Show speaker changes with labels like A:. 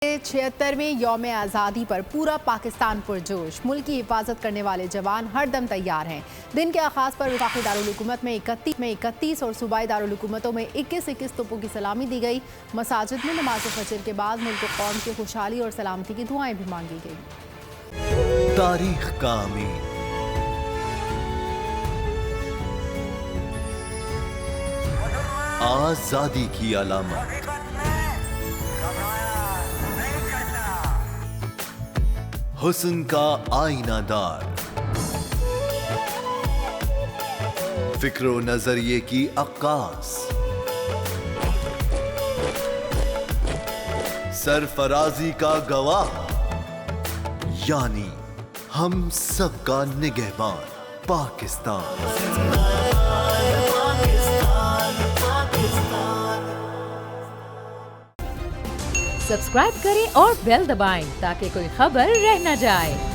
A: 76वें यौम आज़ादी पर पूरा पाकिस्तान पुरजोश। मुल्क की हिफाजत करने वाले जवान हरदम तैयार हैं। दिन के आगाज पर वफाकी दारुल हुकूमत में 31 और सूबाई दारुल हुकूमतों में 21 तोपों की सलामी दी गई। मसाजिद में नमाज फजर के बाद मुल्क कौम की खुशहाली और सलामती की दुआएं भी मांगी गई।
B: तारीख का अमीन, आजादी की अलामत, हुस्न का आईनादार, फिक्रो नजरिए की अक्कास, सरफराजी का गवाह, यानी हम सबका निगहबान पाकिस्तान।
C: सब्सक्राइब करें और बेल दबाएं ताकि कोई खबर रह न जाए।